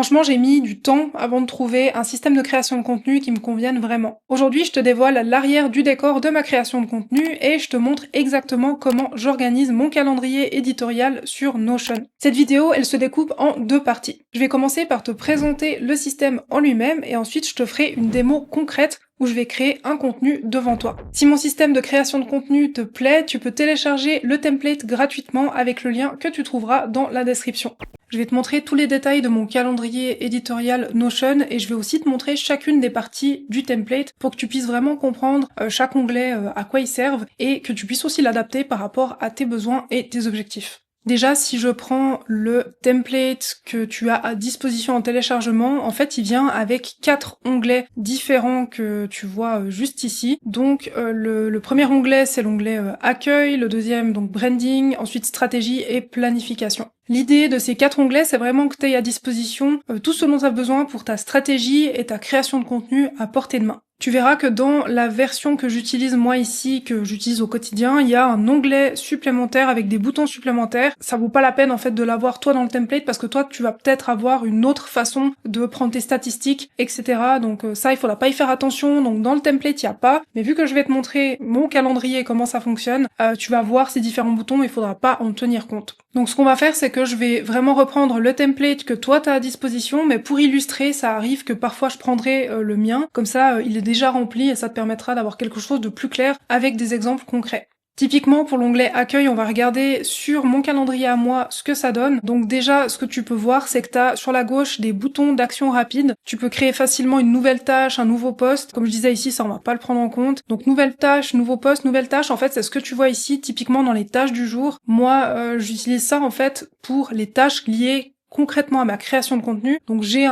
Franchement, j'ai mis du temps avant de trouver un système de création de contenu qui me convienne vraiment. Aujourd'hui, je te dévoile l'arrière du décor de ma création de contenu et je te montre exactement comment j'organise mon calendrier éditorial sur Notion. Cette vidéo, elle se découpe en deux parties. Je vais commencer par te présenter le système en lui-même et ensuite je te ferai une démo concrète où je vais créer un contenu devant toi. Si mon système de création de contenu te plaît, tu peux télécharger le template gratuitement avec le lien que tu trouveras dans la description. Je vais te montrer tous les détails de mon calendrier éditorial Notion et je vais aussi te montrer chacune des parties du template pour que tu puisses vraiment comprendre chaque onglet à quoi ils servent et que tu puisses aussi l'adapter par rapport à tes besoins et tes objectifs. Déjà, si je prends le template que tu as à disposition en téléchargement, en fait, il vient avec 4 onglets différents que tu vois juste ici. Donc, le premier onglet, c'est l'onglet accueil, le deuxième, donc branding, ensuite stratégie et planification. L'idée de ces 4 onglets, c'est vraiment que tu aies à disposition tout ce dont tu as besoin pour ta stratégie et ta création de contenu à portée de main. Tu verras que dans la version que j'utilise moi ici, que j'utilise au quotidien, il y a un onglet supplémentaire avec des boutons supplémentaires. Ça vaut pas la peine en fait de l'avoir toi dans le template parce que toi tu vas peut-être avoir une autre façon de prendre tes statistiques, etc. Donc ça il faudra pas y faire attention. Donc dans le template il y a pas. Mais vu que je vais te montrer mon calendrier et comment ça fonctionne, tu vas voir ces différents boutons mais il faudra pas en tenir compte. Donc ce qu'on va faire c'est que je vais vraiment reprendre le template que toi t'as à disposition, mais pour illustrer ça arrive que parfois je prendrai le mien. Comme ça il est déjà rempli et ça te permettra d'avoir quelque chose de plus clair avec des exemples concrets. Typiquement, pour l'onglet accueil, on va regarder sur mon calendrier à moi ce que ça donne. Donc déjà, ce que tu peux voir, c'est que tu as sur la gauche des boutons d'action rapide. Tu peux créer facilement une nouvelle tâche, un nouveau post. Comme je disais ici, ça on va pas le prendre en compte. Donc nouvelle tâche, nouveau post, nouvelle tâche, en fait, c'est ce que tu vois ici, typiquement dans les tâches du jour. Moi, j'utilise ça en fait pour les tâches liées concrètement à ma création de contenu. Donc j'ai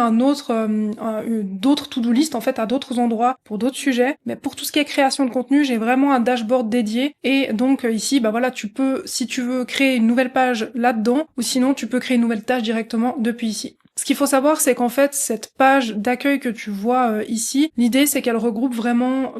d'autres to-do list en fait à d'autres endroits pour d'autres sujets, mais pour tout ce qui est création de contenu, j'ai vraiment un dashboard dédié et donc ici bah voilà, tu peux si tu veux créer une nouvelle page là-dedans ou sinon tu peux créer une nouvelle tâche directement depuis ici. Ce qu'il faut savoir, c'est qu'en fait, cette page d'accueil que tu vois ici, l'idée c'est qu'elle regroupe vraiment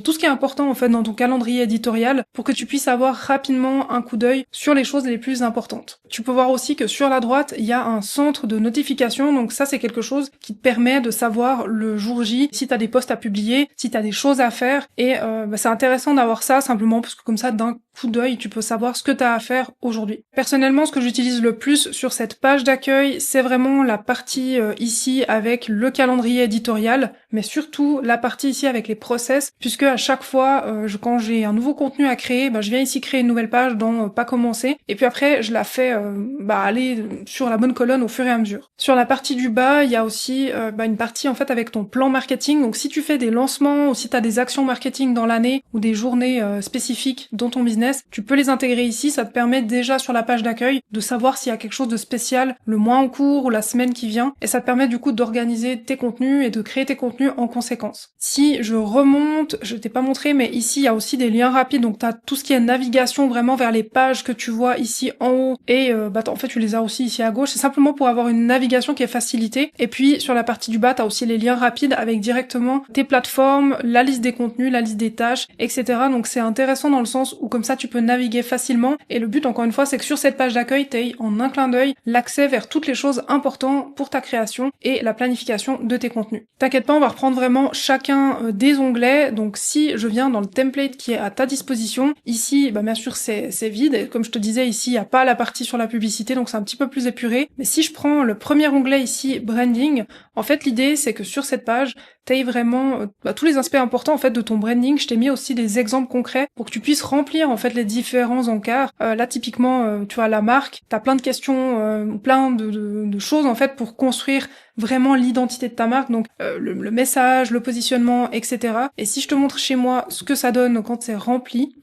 tout ce qui est important en fait dans ton calendrier éditorial pour que tu puisses avoir rapidement un coup d'œil sur les choses les plus importantes. Tu peux voir aussi que sur la droite, il y a un centre de notification, donc ça c'est quelque chose qui te permet de savoir le jour J si tu as des posts à publier, si tu as des choses à faire et c'est intéressant d'avoir ça simplement parce que comme ça d'un coup d'œil, tu peux savoir ce que tu as à faire aujourd'hui. Personnellement, ce que j'utilise le plus sur cette page d'accueil, c'est vraiment la partie ici avec le calendrier éditorial, mais surtout la partie ici avec les process, puisque à chaque fois, quand j'ai un nouveau contenu à créer, je viens ici créer une nouvelle page dans pas commencer, et puis après je la fais aller sur la bonne colonne au fur et à mesure. Sur la partie du bas, il y a aussi une partie en fait avec ton plan marketing, donc si tu fais des lancements ou si tu as des actions marketing dans l'année ou des journées spécifiques dans ton business, tu peux les intégrer ici, ça te permet déjà sur la page d'accueil de savoir s'il y a quelque chose de spécial le mois en cours ou la semaine qui vient, et ça te permet du coup d'organiser tes contenus et de créer tes contenus en conséquence. Si je remonte, je t'ai pas montré, mais ici il y a aussi des liens rapides, donc tu as tout ce qui est navigation vraiment vers les pages que tu vois ici en haut, et en fait tu les as aussi ici à gauche, c'est simplement pour avoir une navigation qui est facilitée, et puis sur la partie du bas tu as aussi les liens rapides avec directement tes plateformes, la liste des contenus, la liste des tâches, etc. Donc c'est intéressant dans le sens où comme ça tu peux naviguer facilement, et le but encore une fois c'est que sur cette page d'accueil tu aies en un clin d'œil l'accès vers toutes les choses importantes pour ta création et la planification de tes contenus. T'inquiète pas, on va reprendre vraiment chacun des onglets. Donc si je viens dans le template qui est à ta disposition, ici bien sûr c'est vide, et comme je te disais ici il n'y a pas la partie sur la publicité, donc c'est un petit peu plus épuré, mais si je prends le premier onglet ici, branding, en fait l'idée c'est que sur cette page t'aies vraiment tous les aspects importants en fait de ton branding. Je t'ai mis aussi des exemples concrets pour que tu puisses remplir en fait les différents encarts. Là typiquement tu as la marque, t'as plein de questions, plein de choses en fait pour construire vraiment l'identité de ta marque, donc le message, le positionnement, etc. Et si je te montre chez moi ce que ça donne quand c'est rempli,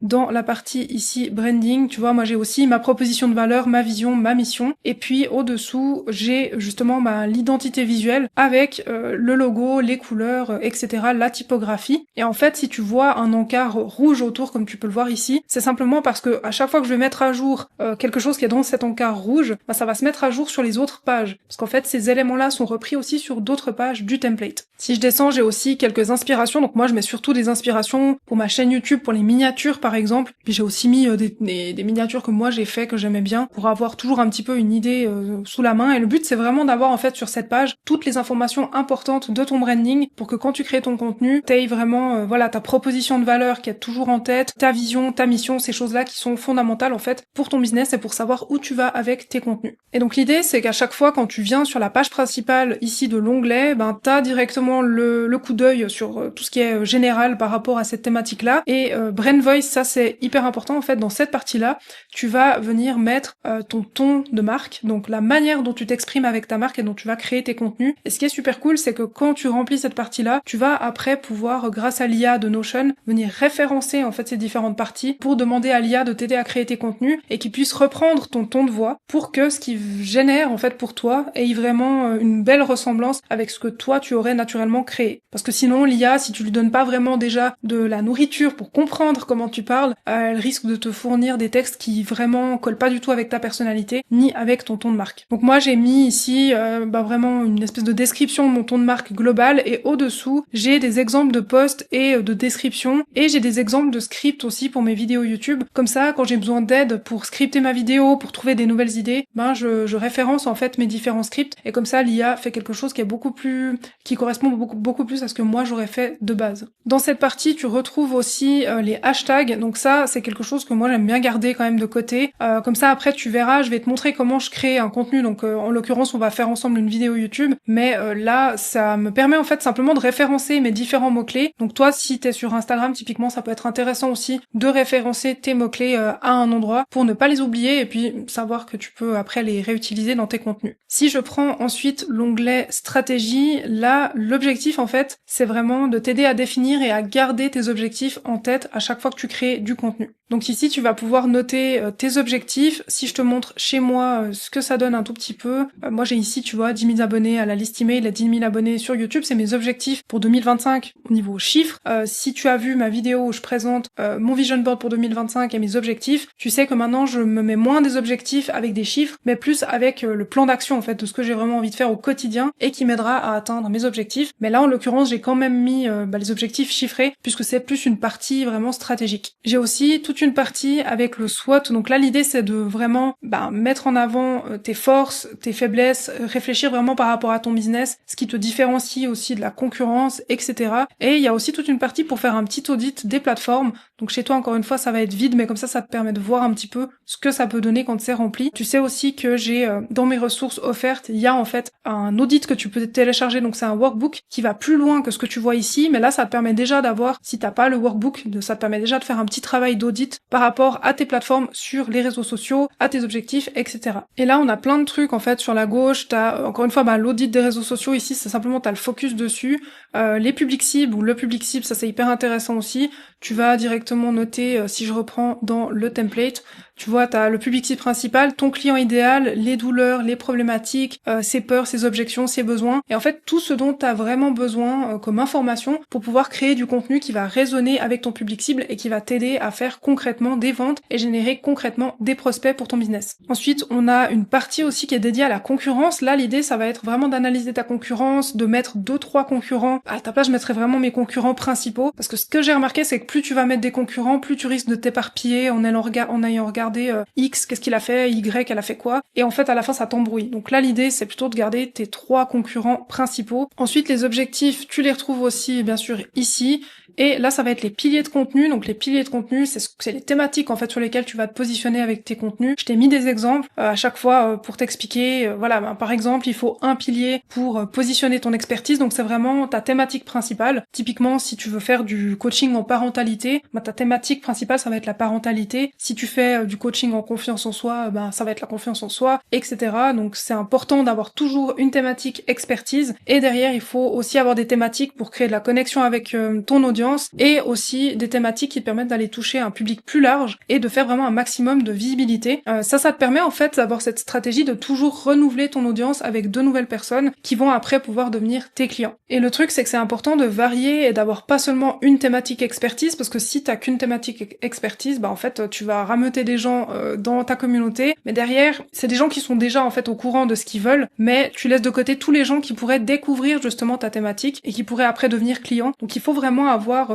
dans la partie ici branding, tu vois, moi j'ai aussi ma proposition de valeur, ma vision, ma mission, et puis au-dessous j'ai justement l'identité visuelle avec le logo, les couleurs, etc., la typographie. Et en fait, si tu vois un encart rouge autour comme tu peux le voir ici, c'est simplement parce que à chaque fois que je vais mettre à jour quelque chose qui est dans cet encart rouge, ça va se mettre à jour sur les autres pages, parce qu'en fait ces éléments-là sont repris aussi sur d'autres pages du template. Si je descends, j'ai aussi quelques inspirations. Donc moi, je mets surtout des inspirations pour ma chaîne YouTube, pour les miniatures par exemple. Puis j'ai aussi mis des miniatures que moi j'ai fait, que j'aimais bien, pour avoir toujours un petit peu une idée sous la main. Et le but, c'est vraiment d'avoir en fait sur cette page toutes les informations importantes de ton branding pour que quand tu crées ton contenu, t'aies vraiment voilà ta proposition de valeur qui est toujours en tête, ta vision, ta mission, ces choses-là qui sont fondamentales en fait pour ton business et pour savoir où tu vas avec tes contenus. Et donc l'idée, c'est qu'à chaque fois quand tu viens sur la page principale ici de l'onglet, ben t'as directement le coup d'œil sur tout ce qui est général par rapport à cette thématique-là. Et Brand Voice, ça c'est hyper important en fait. Dans cette partie-là, tu vas venir mettre ton ton de marque, donc la manière dont tu t'exprimes avec ta marque et dont tu vas créer tes contenus. Et ce qui est super cool, c'est que quand tu remplis cette partie-là, tu vas après pouvoir, grâce à l'IA de Notion, venir référencer en fait ces différentes parties pour demander à l'IA de t'aider à créer tes contenus et qu'il puisse reprendre ton ton de voix pour que ce qui génère en fait pour toi ait vraiment une belle ressemblance avec ce que toi tu aurais naturellement créé. Parce que sinon, l'IA, si tu lui donnes pas vraiment déjà de la nourriture pour comprendre comment tu parles, elle risque de te fournir des textes qui vraiment collent pas du tout avec ta personnalité, ni avec ton ton de marque. Donc moi, j'ai mis ici vraiment une espèce de description de mon ton de marque global, et au-dessous, j'ai des exemples de posts et de descriptions, et j'ai des exemples de scripts aussi pour mes vidéos YouTube. Comme ça, quand j'ai besoin d'aide pour scripter ma vidéo, pour trouver des nouvelles idées, je référence en fait mes différents scripts, et comme ça, l'IA fait quelque chose qui correspond beaucoup plus à ce que moi j'aurais fait de base. Dans cette partie, tu retrouves aussi les hashtags, donc ça c'est quelque chose que moi j'aime bien garder quand même de côté. Comme ça après tu verras, je vais te montrer comment je crée un contenu, donc en l'occurrence on va faire ensemble une vidéo YouTube, mais là ça me permet en fait simplement de référencer mes différents mots-clés. Donc toi si t'es sur Instagram typiquement, ça peut être intéressant aussi de référencer tes mots-clés à un endroit pour ne pas les oublier et puis savoir que tu peux après les réutiliser dans tes contenus. Si je prends ensuite l'onglet stratégie, là l'objectif en fait, c'est vraiment de t'aider à définir et à garder tes objectifs en tête à chaque fois que tu crées du contenu. Donc ici, tu vas pouvoir noter tes objectifs. Si je te montre chez moi ce que ça donne un tout petit peu, moi j'ai ici, tu vois, 10 000 abonnés à la liste email, et 10 000 abonnés sur YouTube, c'est mes objectifs pour 2025 au niveau chiffres. Si tu as vu ma vidéo où je présente mon vision board pour 2025 et mes objectifs, tu sais que maintenant je me mets moins des objectifs avec des chiffres, mais plus avec le plan d'action en fait de ce que j'ai vraiment envie de faire au quotidien et qui m'aidera à atteindre mes objectifs. Mais là en l'occurrence, j'ai quand même mis les objectifs chiffrés puisque c'est plus une partie vraiment stratégique. J'ai aussi toute une partie avec le SWOT, donc là l'idée c'est de vraiment mettre en avant tes forces, tes faiblesses, réfléchir vraiment par rapport à ton business, ce qui te différencie aussi de la concurrence, etc. Et il y a aussi toute une partie pour faire un petit audit des plateformes, donc chez toi encore une fois ça va être vide, mais comme ça te permet de voir un petit peu ce que ça peut donner quand c'est rempli. Tu sais aussi que j'ai dans mes ressources offertes, il y a en fait un audit que tu peux télécharger, donc c'est un workbook qui va plus loin que ce que tu vois ici, mais là ça te permet déjà d'avoir, si t'as pas le workbook, ça te permet déjà de faire un petit travail d'audit par rapport à tes plateformes sur les réseaux sociaux, à tes objectifs, etc. Et là on a plein de trucs en fait sur la gauche, t'as encore une fois l'audit des réseaux sociaux, ici c'est simplement t'as le focus dessus, les publics cibles ou le public cible, ça c'est hyper intéressant aussi, tu vas directement noter, si je reprends dans le template, tu vois, t'as le public cible principal, ton client idéal, les douleurs, les problématiques, ses peurs, ses objections, ses besoins, et en fait tout ce dont t'as vraiment besoin comme information pour pouvoir créer du contenu qui va résonner avec ton public cible et qui va t'aider à faire concrètement des ventes et générer concrètement des prospects pour ton business. Ensuite, on a une partie aussi qui est dédiée à la concurrence. Là, l'idée, ça va être vraiment d'analyser ta concurrence, de mettre 2-3 concurrents. À ta place, je mettrais vraiment mes concurrents principaux, parce que ce que j'ai remarqué, c'est que plus tu vas mettre des concurrents, plus tu risques de t'éparpiller en ayant regardé X, qu'est-ce qu'il a fait, Y, elle a fait quoi, et en fait, à la fin, ça t'embrouille. Donc là, l'idée, c'est plutôt de garder tes 3 concurrents principaux. Ensuite, les objectifs, tu les retrouves aussi, bien sûr, ici. Et là, ça va être les piliers de contenu. Donc les piliers de contenu, c'est les thématiques en fait sur lesquelles tu vas te positionner avec tes contenus. Je t'ai mis des exemples à chaque fois pour t'expliquer. Par exemple, il faut un pilier pour positionner ton expertise. Donc c'est vraiment ta thématique principale. Typiquement, si tu veux faire du coaching en parentalité, ta thématique principale, ça va être la parentalité. Si tu fais du coaching en confiance en soi, ça va être la confiance en soi, etc. Donc c'est important d'avoir toujours une thématique expertise. Et derrière, il faut aussi avoir des thématiques pour créer de la connexion avec ton audience audience et aussi des thématiques qui te permettent d'aller toucher un public plus large et de faire vraiment un maximum de visibilité. Ça te permet en fait d'avoir cette stratégie de toujours renouveler ton audience avec de nouvelles personnes qui vont après pouvoir devenir tes clients. Et le truc, c'est que c'est important de varier et d'avoir pas seulement une thématique expertise, parce que si t'as qu'une thématique expertise, en fait, tu vas rameuter des gens dans ta communauté, mais derrière, c'est des gens qui sont déjà en fait au courant de ce qu'ils veulent, mais tu laisses de côté tous les gens qui pourraient découvrir justement ta thématique et qui pourraient après devenir clients. Donc il faut vraiment avoir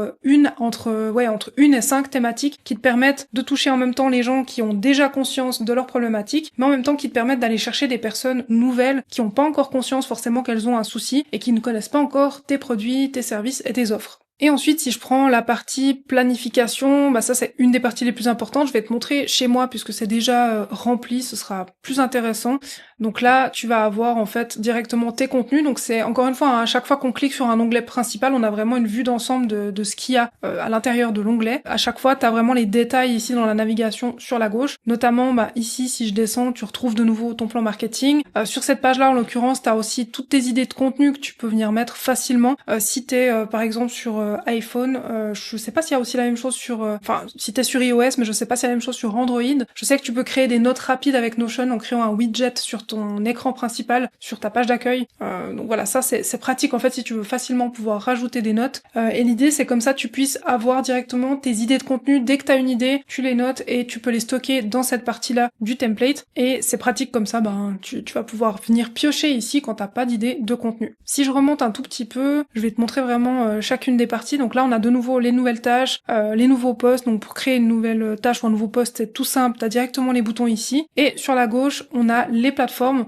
entre 1 et 5 thématiques qui te permettent de toucher en même temps les gens qui ont déjà conscience de leurs problématiques, mais en même temps qui te permettent d'aller chercher des personnes nouvelles qui n'ont pas encore conscience forcément qu'elles ont un souci et qui ne connaissent pas encore tes produits, tes services et tes offres. Et ensuite, si je prends la partie planification, ça c'est une des parties les plus importantes. Je vais te montrer chez moi puisque c'est déjà rempli, ce sera plus intéressant. Donc là, tu vas avoir en fait directement tes contenus. Donc c'est encore une fois, à chaque fois qu'on clique sur un onglet principal, on a vraiment une vue d'ensemble de ce qu'il y a à l'intérieur de l'onglet. À chaque fois, tu as vraiment les détails ici dans la navigation sur la gauche. Notamment ici, si je descends, tu retrouves de nouveau ton plan marketing. Sur cette page-là, en l'occurrence, tu as aussi toutes tes idées de contenu que tu peux venir mettre facilement. Si tu es par exemple sur iPhone, je sais pas s'il y a aussi la même chose sur si t'es sur iOS, mais je sais pas s'il y a la même chose sur Android. Je sais que tu peux créer des notes rapides avec Notion en créant un widget sur ton écran principal, sur ta page d'accueil. Donc voilà, ça c'est pratique en fait si tu veux facilement pouvoir rajouter des notes. Et l'idée c'est comme ça tu puisses avoir directement tes idées de contenu. Dès que t'as une idée, tu les notes et tu peux les stocker dans cette partie-là du template. Et c'est pratique comme ça, tu vas pouvoir venir piocher ici quand t'as pas d'idée de contenu. Si je remonte un tout petit peu, je vais te montrer vraiment chacune des parties. Donc là on a de nouveau les nouvelles tâches, les nouveaux posts. Donc pour créer une nouvelle tâche ou un nouveau post, c'est tout simple, t'as directement les boutons ici. Et sur la gauche, on a les plateformes.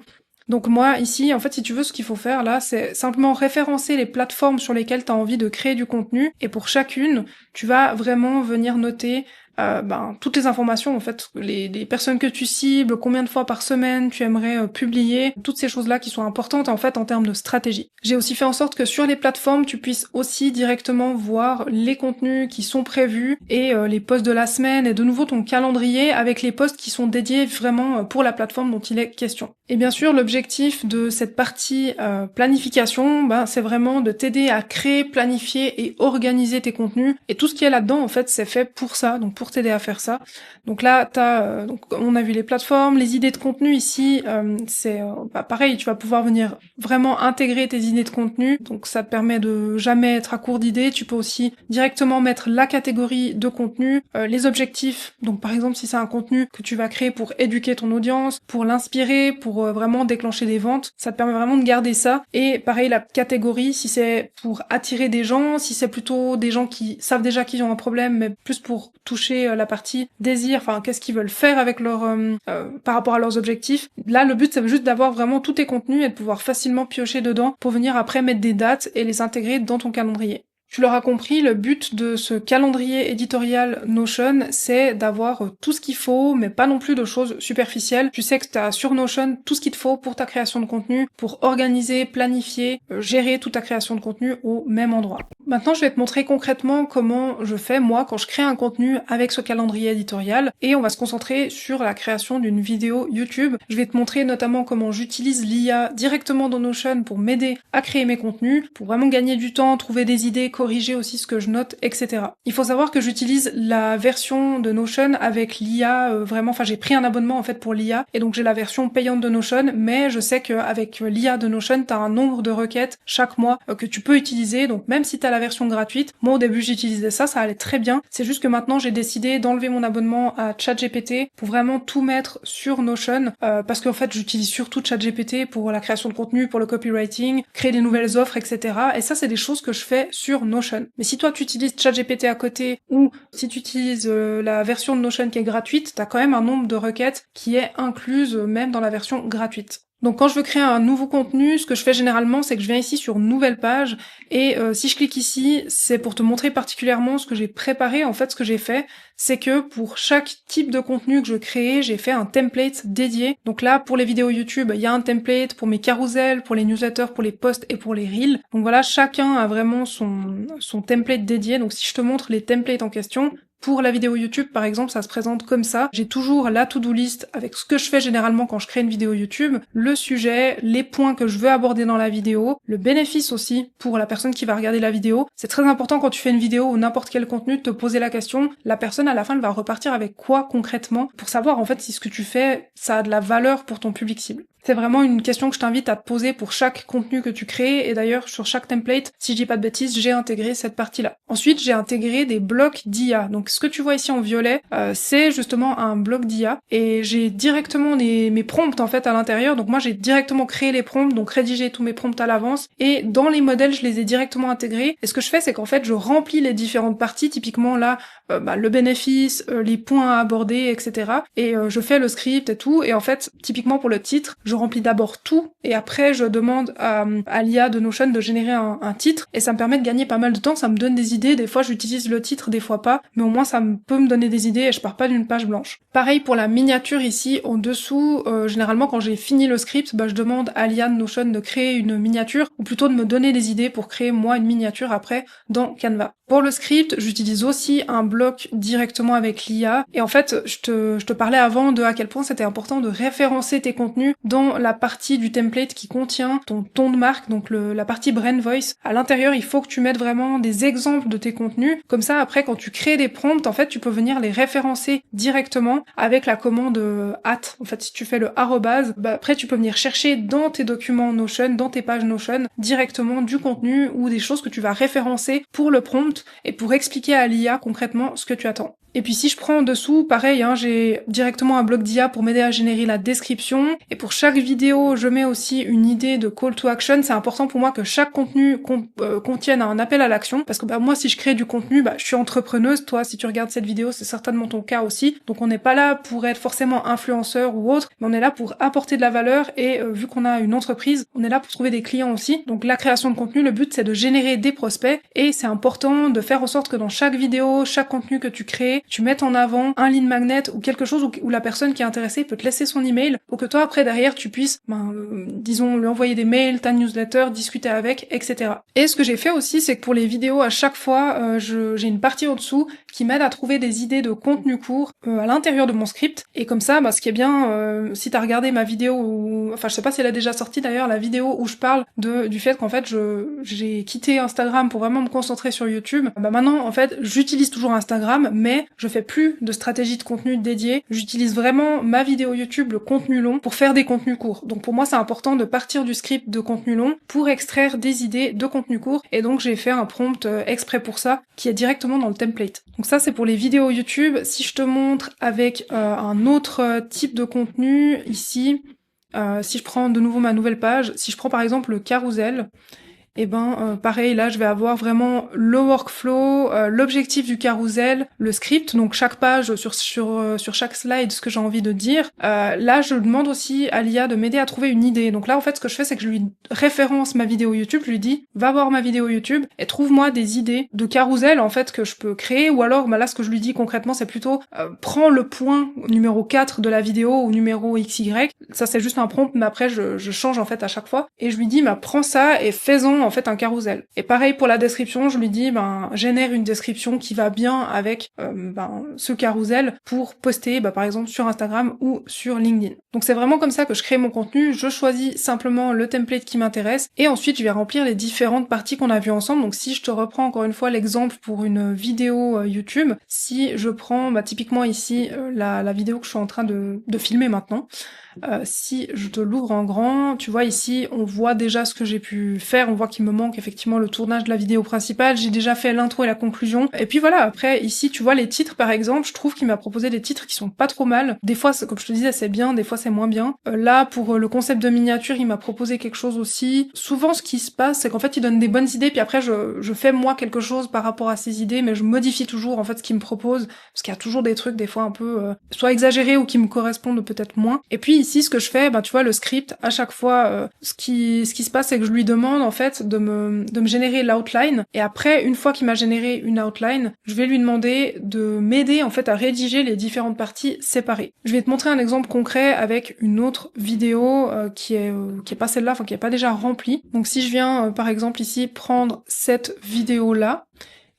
Donc moi ici, en fait, si tu veux, ce qu'il faut faire là, c'est simplement référencer les plateformes sur lesquelles tu as envie de créer du contenu. Et pour chacune, tu vas vraiment venir noter toutes les informations, en fait, les personnes que tu cibles, combien de fois par semaine tu aimerais publier, toutes ces choses-là qui sont importantes en fait en termes de stratégie. J'ai aussi fait en sorte que sur les plateformes, tu puisses aussi directement voir les contenus qui sont prévus et les posts de la semaine et de nouveau ton calendrier avec les posts qui sont dédiés vraiment pour la plateforme dont il est question. Et bien sûr, l'objectif de cette partie planification, c'est vraiment de t'aider à créer, planifier et organiser tes contenus. Et tout ce qui est là-dedans, en fait, c'est fait pour ça, donc pour t'aider à faire ça. Donc là, on a vu les plateformes, les idées de contenu ici, c'est pareil, tu vas pouvoir venir vraiment intégrer tes idées de contenu. Donc ça te permet de jamais être à court d'idées. Tu peux aussi directement mettre la catégorie de contenu, les objectifs. Donc par exemple, si c'est un contenu que tu vas créer pour éduquer ton audience, pour l'inspirer, pour vraiment déclencher des ventes, ça te permet vraiment de garder ça. Et pareil, la catégorie, si c'est pour attirer des gens, si c'est plutôt des gens qui savent déjà qu'ils ont un problème, mais plus pour toucher la partie désir, qu'est-ce qu'ils veulent faire avec leur par rapport à leurs objectifs. Là, le but, c'est juste d'avoir vraiment tous tes contenus et de pouvoir facilement piocher dedans pour venir après mettre des dates et les intégrer dans ton calendrier. Tu l'auras compris, le but de ce calendrier éditorial Notion, c'est d'avoir tout ce qu'il faut, mais pas non plus de choses superficielles. Tu sais que tu as sur Notion tout ce qu'il te faut pour ta création de contenu, pour organiser, planifier, gérer toute ta création de contenu au même endroit. Maintenant, je vais te montrer concrètement comment je fais, moi, quand je crée un contenu avec ce calendrier éditorial, et on va se concentrer sur la création d'une vidéo YouTube. Je vais te montrer notamment comment j'utilise l'IA directement dans Notion pour m'aider à créer mes contenus, pour vraiment gagner du temps, trouver des idées, corriger aussi ce que je note, etc. Il faut savoir que j'utilise la version de Notion avec l'IA j'ai pris un abonnement en fait pour l'IA et donc j'ai la version payante de Notion, mais je sais qu'avec l'IA de Notion, t'as un nombre de requêtes chaque mois que tu peux utiliser, donc même si t'as la version gratuite, moi au début j'utilisais ça allait très bien, c'est juste que maintenant j'ai décidé d'enlever mon abonnement à ChatGPT pour vraiment tout mettre sur Notion, parce qu'en fait j'utilise surtout ChatGPT pour la création de contenu, pour le copywriting, créer des nouvelles offres, etc. Et ça c'est des choses que je fais sur Notion. Mais si toi tu utilises ChatGPT à côté ou si tu utilises la version de Notion qui est gratuite, t'as quand même un nombre de requêtes qui est incluse même dans la version gratuite. Donc quand je veux créer un nouveau contenu, ce que je fais généralement, c'est que je viens ici sur Nouvelle page et si je clique ici, c'est pour te montrer particulièrement ce que j'ai préparé. En fait, ce que j'ai fait, c'est que pour chaque type de contenu que je crée, j'ai fait un template dédié. Donc là, pour les vidéos YouTube, il y a un template pour mes carousels, pour les newsletters, pour les posts et pour les reels. Donc voilà, chacun a vraiment son template dédié. Donc si je te montre les templates en question, Pour la vidéo YouTube, par exemple, ça se présente comme ça. J'ai toujours la to-do list avec ce que je fais généralement quand je crée une vidéo YouTube, le sujet, les points que je veux aborder dans la vidéo, le bénéfice aussi pour la personne qui va regarder la vidéo. C'est très important quand tu fais une vidéo ou n'importe quel contenu de te poser la question, la personne à la fin elle va repartir avec quoi concrètement pour savoir en fait si ce que tu fais, ça a de la valeur pour ton public cible. C'est vraiment une question que je t'invite à te poser pour chaque contenu que tu crées, et d'ailleurs sur chaque template, si je dis pas de bêtises, j'ai intégré cette partie-là. Ensuite, j'ai intégré des blocs d'IA. Donc ce que tu vois ici en violet, c'est justement un bloc d'IA, et j'ai directement mes prompts en fait à l'intérieur. Donc moi j'ai directement créé les prompts, donc rédigé tous mes prompts à l'avance, et dans les modèles je les ai directement intégrés. Et ce que je fais, c'est qu'en fait je remplis les différentes parties, typiquement là, le bénéfice, les points à aborder, etc. Et je fais le script et tout, et en fait, typiquement pour le titre, je remplis d'abord tout, et après je demande à l'IA de Notion de générer un titre, et ça me permet de gagner pas mal de temps, ça me donne des idées, des fois j'utilise le titre, des fois pas, mais au moins ça peut me donner des idées et je pars pas d'une page blanche. Pareil pour la miniature ici, en dessous, généralement quand j'ai fini le script, je demande à l'IA de Notion de créer une miniature, ou plutôt de me donner des idées pour créer moi une miniature après dans Canva. Pour le script, j'utilise aussi un bloc directement avec l'IA, et en fait, je te parlais avant de à quel point c'était important de référencer tes contenus dans la partie du template qui contient ton ton de marque, donc la partie brand voice. À l'intérieur, il faut que tu mettes vraiment des exemples de tes contenus, comme ça après quand tu crées des prompts, en fait, tu peux venir les référencer directement avec la commande @. En fait, si tu fais le arrobase, après tu peux venir chercher dans tes documents Notion, dans tes pages Notion, directement du contenu ou des choses que tu vas référencer pour le prompt et pour expliquer à l'IA concrètement ce que tu attends. Et puis si je prends en dessous, pareil, j'ai directement un bloc d'IA pour m'aider à générer la description. Et pour chaque vidéo, je mets aussi une idée de call to action. C'est important pour moi que chaque contenu contienne un appel à l'action. Parce que moi, si je crée du contenu, je suis entrepreneuse. Toi, si tu regardes cette vidéo, c'est certainement ton cas aussi. Donc on n'est pas là pour être forcément influenceur ou autre, mais on est là pour apporter de la valeur. Et vu qu'on a une entreprise, on est là pour trouver des clients aussi. Donc la création de contenu, le but c'est de générer des prospects. Et c'est important de faire en sorte que dans chaque vidéo, chaque contenu que tu crées, tu mettes en avant un lead magnet ou quelque chose où la personne qui est intéressée peut te laisser son email pour que toi après derrière tu puisses, disons, lui envoyer des mails, ta newsletter, discuter avec, etc. Et ce que j'ai fait aussi, c'est que pour les vidéos, à chaque fois, j'ai une partie au-dessous qui m'aide à trouver des idées de contenu court à l'intérieur de mon script. Et comme ça, ce qui est bien, si t'as regardé ma vidéo, je sais pas si elle a déjà sorti d'ailleurs, la vidéo où je parle du fait qu'en fait j'ai quitté Instagram pour vraiment me concentrer sur YouTube. Maintenant, en fait, j'utilise toujours Instagram, mais je fais plus de stratégie de contenu dédiée. J'utilise vraiment ma vidéo YouTube, le contenu long, pour faire des contenus courts. Donc pour moi, c'est important de partir du script de contenu long pour extraire des idées de contenu court. Et donc j'ai fait un prompt exprès pour ça, qui est directement dans le template. Donc ça, c'est pour les vidéos YouTube. Si je te montre avec un autre type de contenu, ici, si je prends de nouveau ma nouvelle page, si je prends par exemple le carrousel, pareil, là je vais avoir vraiment le workflow, l'objectif du carrousel, le script, donc chaque page sur chaque slide ce que j'ai envie de dire. Là je demande aussi à l'IA de m'aider à trouver une idée. Donc là en fait ce que je fais c'est que je lui référence ma vidéo YouTube, je lui dis va voir ma vidéo YouTube et trouve-moi des idées de carrousel en fait que je peux créer, ou alors là ce que je lui dis concrètement c'est plutôt prends le point numéro 4 de la vidéo ou numéro XY. Ça c'est juste un prompt, mais après je change en fait à chaque fois et je lui dis prends ça et fais-en en fait un carrousel. Et pareil pour la description, je lui dis génère une description qui va bien avec ce carrousel pour poster par exemple sur Instagram ou sur LinkedIn. Donc c'est vraiment comme ça que je crée mon contenu, je choisis simplement le template qui m'intéresse et ensuite je vais remplir les différentes parties qu'on a vues ensemble. Donc si je te reprends encore une fois l'exemple pour une vidéo YouTube, si je prends typiquement ici la vidéo que je suis en train de filmer maintenant, si je te l'ouvre en grand, tu vois ici, on voit déjà ce que j'ai pu faire, on voit qu'il me manque effectivement le tournage de la vidéo principale, j'ai déjà fait l'intro et la conclusion, et puis voilà, après ici tu vois les titres par exemple, je trouve qu'il m'a proposé des titres qui sont pas trop mal, des fois comme je te disais c'est bien, des fois c'est moins bien. Là pour le concept de miniature, il m'a proposé quelque chose aussi. Souvent ce qui se passe c'est qu'en fait il donne des bonnes idées, puis après je fais moi quelque chose par rapport à ces idées, mais je modifie toujours en fait ce qu'il me propose, parce qu'il y a toujours des trucs des fois un peu soit exagérés ou qui me correspondent peut-être moins. Et puis ici ce que je fais, tu vois le script, à chaque fois ce qui se passe c'est que je lui demande en fait de me générer l'outline, et après une fois qu'il m'a généré une outline, je vais lui demander de m'aider en fait à rédiger les différentes parties séparées. Je vais te montrer un exemple concret avec une autre vidéo qui est pas celle-là, qui est pas déjà remplie. Donc si je viens par exemple ici prendre cette vidéo là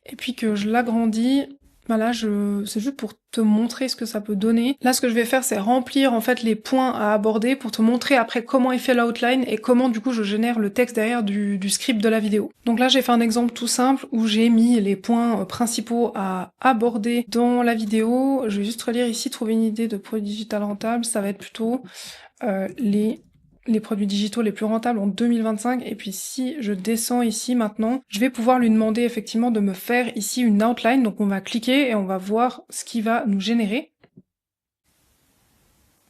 et puis que je l'agrandis, Là, c'est juste pour te montrer ce que ça peut donner. Là, ce que je vais faire, c'est remplir en fait les points à aborder pour te montrer après comment est fait l'outline et comment du coup je génère le texte derrière du script de la vidéo. Donc là, j'ai fait un exemple tout simple où j'ai mis les points principaux à aborder dans la vidéo. Je vais juste relire ici, trouver une idée de produit digital rentable. Ça va être plutôt les produits digitaux les plus rentables en 2025. Et puis si je descends ici maintenant, je vais pouvoir lui demander effectivement de me faire ici une outline. Donc on va cliquer et on va voir ce qu'il va nous générer.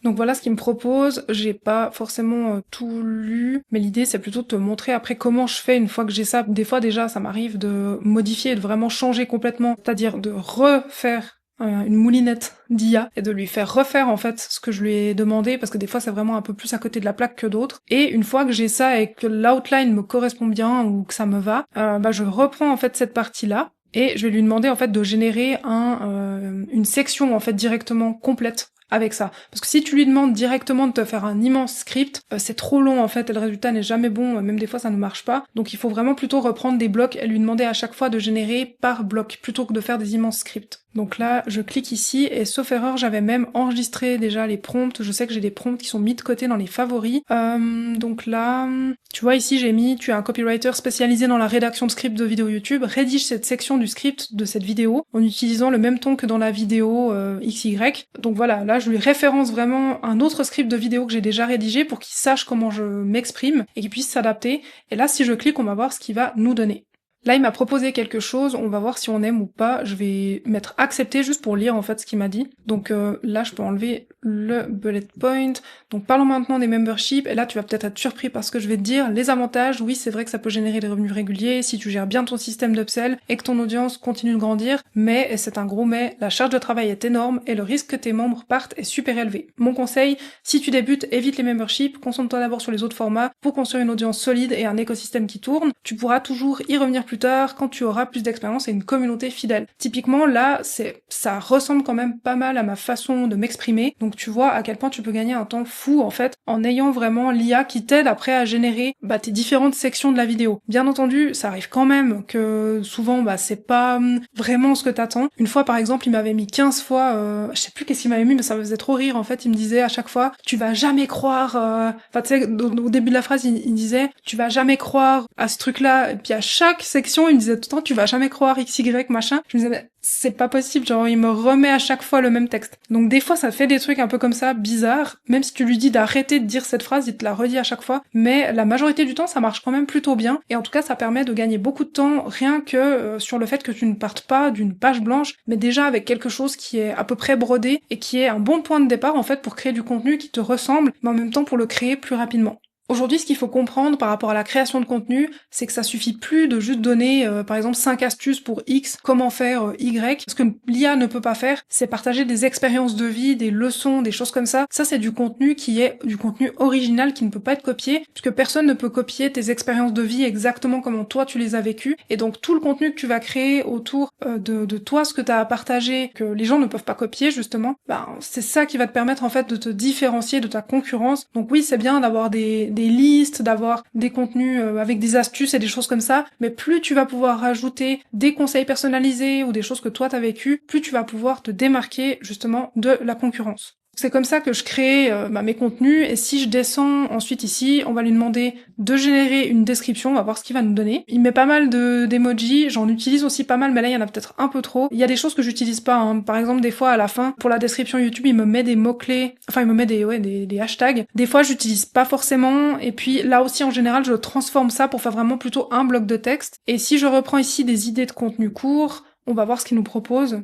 Donc voilà ce qu'il me propose, j'ai pas forcément tout lu, mais l'idée c'est plutôt de te montrer après comment je fais une fois que j'ai ça. Des fois déjà ça m'arrive de modifier et de vraiment changer complètement, c'est-à-dire de refaire une moulinette d'IA et de lui faire refaire en fait ce que je lui ai demandé parce que des fois c'est vraiment un peu plus à côté de la plaque que d'autres. Et une fois que j'ai ça et que l'outline me correspond bien ou que ça me va, je reprends en fait cette partie-là et je vais lui demander en fait de générer une section en fait directement complète avec ça. Parce que si tu lui demandes directement de te faire un immense script, c'est trop long en fait et le résultat n'est jamais bon, même des fois ça ne marche pas. Donc il faut vraiment plutôt reprendre des blocs et lui demander à chaque fois de générer par bloc plutôt que de faire des immenses scripts. Donc là, je clique ici et sauf erreur, j'avais même enregistré déjà les prompts. Je sais que j'ai des prompts qui sont mis de côté dans les favoris. Donc là, tu vois ici j'ai mis, tu es un copywriter spécialisé dans la rédaction de scripts de vidéos YouTube, rédige cette section du script de cette vidéo en utilisant le même ton que dans la vidéo XY. Donc voilà, là je lui référence vraiment un autre script de vidéo que j'ai déjà rédigé pour qu'il sache comment je m'exprime et qu'il puisse s'adapter. Et là si je clique, on va voir ce qu'il va nous donner. Là, il m'a proposé quelque chose, on va voir si on aime ou pas. Je vais mettre accepter juste pour lire en fait ce qu'il m'a dit. Donc là, je peux enlever le bullet point. Donc parlons maintenant des memberships. Et là, tu vas peut-être être surpris par ce que je vais te dire. Les avantages, oui, c'est vrai que ça peut générer des revenus réguliers si tu gères bien ton système d'upsell et que ton audience continue de grandir. Mais, et c'est un gros mais, la charge de travail est énorme et le risque que tes membres partent est super élevé. Mon conseil, si tu débutes, évite les memberships, concentre-toi d'abord sur les autres formats pour construire une audience solide et un écosystème qui tourne. Tu pourras toujours y revenir plus tard quand tu auras plus d'expérience et une communauté fidèle. Typiquement là, ça ressemble quand même pas mal à ma façon de m'exprimer. Donc tu vois à quel point tu peux gagner un temps fou en fait en ayant vraiment l'IA qui t'aide après à générer tes différentes sections de la vidéo. Bien entendu, ça arrive quand même que souvent c'est pas vraiment ce que t'attends. Une fois par exemple, il m'avait mis 15 fois, je sais plus qu'est-ce qu'il m'avait mis mais ça me faisait trop rire en fait, il me disait à chaque fois tu vas jamais croire tu sais au début de la phrase il disait tu vas jamais croire à ce truc là et puis à chaque section il me disait tout le temps tu vas jamais croire XY machin. Je me disais mais c'est pas possible, genre il me remet à chaque fois le même texte. Donc des fois ça fait des trucs un peu comme ça bizarres, même si tu lui dis d'arrêter de dire cette phrase, il te la redit à chaque fois, mais la majorité du temps ça marche quand même plutôt bien et en tout cas ça permet de gagner beaucoup de temps rien que sur le fait que tu ne partes pas d'une page blanche mais déjà avec quelque chose qui est à peu près brodé et qui est un bon point de départ en fait pour créer du contenu qui te ressemble mais en même temps pour le créer plus rapidement. Aujourd'hui, ce qu'il faut comprendre par rapport à la création de contenu, c'est que ça suffit plus de juste donner, par exemple, 5 astuces pour X, comment faire Y. Ce que l'IA ne peut pas faire, c'est partager des expériences de vie, des leçons, des choses comme ça. Ça, c'est du contenu qui est du contenu original qui ne peut pas être copié, puisque personne ne peut copier tes expériences de vie exactement comment toi tu les as vécues. Et donc, tout le contenu que tu vas créer autour de toi, ce que tu as à partager, que les gens ne peuvent pas copier, justement, c'est ça qui va te permettre, en fait, de te différencier de ta concurrence. Donc oui, c'est bien d'avoir des listes, d'avoir des contenus avec des astuces et des choses comme ça, mais plus tu vas pouvoir rajouter des conseils personnalisés ou des choses que toi t'as vécues, plus tu vas pouvoir te démarquer justement de la concurrence. C'est comme ça que je crée mes contenus et si je descends ensuite ici, on va lui demander de générer une description, on va voir ce qu'il va nous donner. Il met pas mal d'emojis, j'en utilise aussi pas mal mais là il y en a peut-être un peu trop. Il y a des choses que j'utilise pas, hein. Par exemple des fois à la fin, pour la description YouTube, il me met des mots-clés, enfin il me met des hashtags. Des fois j'utilise pas forcément et puis là aussi en général je transforme ça pour faire vraiment plutôt un bloc de texte. Et si je reprends ici des idées de contenu court, on va voir ce qu'il nous propose.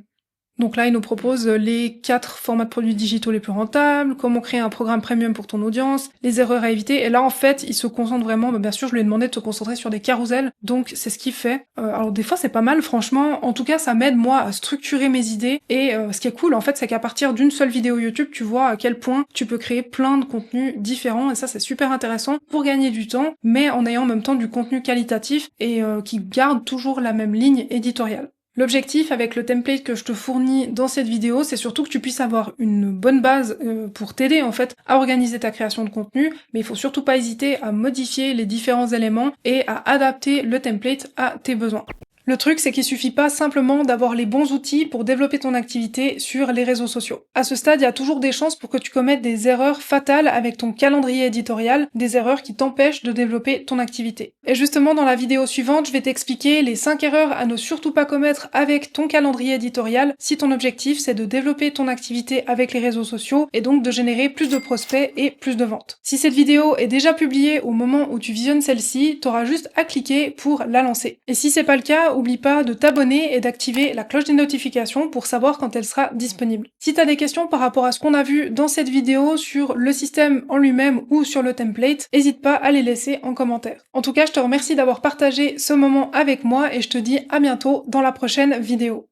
Donc là, il nous propose les 4 formats de produits digitaux les plus rentables, comment créer un programme premium pour ton audience, les erreurs à éviter. Et là, en fait, il se concentre vraiment, bien sûr, je lui ai demandé de se concentrer sur des carousels, donc c'est ce qu'il fait. Alors des fois, c'est pas mal, franchement. En tout cas, ça m'aide, moi, à structurer mes idées. Et ce qui est cool, en fait, c'est qu'à partir d'une seule vidéo YouTube, tu vois à quel point tu peux créer plein de contenus différents. Et ça, c'est super intéressant pour gagner du temps, mais en ayant en même temps du contenu qualitatif et qui garde toujours la même ligne éditoriale. L'objectif avec le template que je te fournis dans cette vidéo, c'est surtout que tu puisses avoir une bonne base pour t'aider en fait à organiser ta création de contenu, mais il faut surtout pas hésiter à modifier les différents éléments et à adapter le template à tes besoins. Le truc, c'est qu'il suffit pas simplement d'avoir les bons outils pour développer ton activité sur les réseaux sociaux. À ce stade, il y a toujours des chances pour que tu commettes des erreurs fatales avec ton calendrier éditorial, des erreurs qui t'empêchent de développer ton activité. Et justement, dans la vidéo suivante, je vais t'expliquer les 5 erreurs à ne surtout pas commettre avec ton calendrier éditorial si ton objectif c'est de développer ton activité avec les réseaux sociaux et donc de générer plus de prospects et plus de ventes. Si cette vidéo est déjà publiée au moment où tu visionnes celle-ci, tu auras juste à cliquer pour la lancer. Et si c'est pas le cas, oublie pas de t'abonner et d'activer la cloche des notifications pour savoir quand elle sera disponible. Si tu as des questions par rapport à ce qu'on a vu dans cette vidéo sur le système en lui-même ou sur le template, n'hésite pas à les laisser en commentaire. En tout cas, je te remercie d'avoir partagé ce moment avec moi et je te dis à bientôt dans la prochaine vidéo.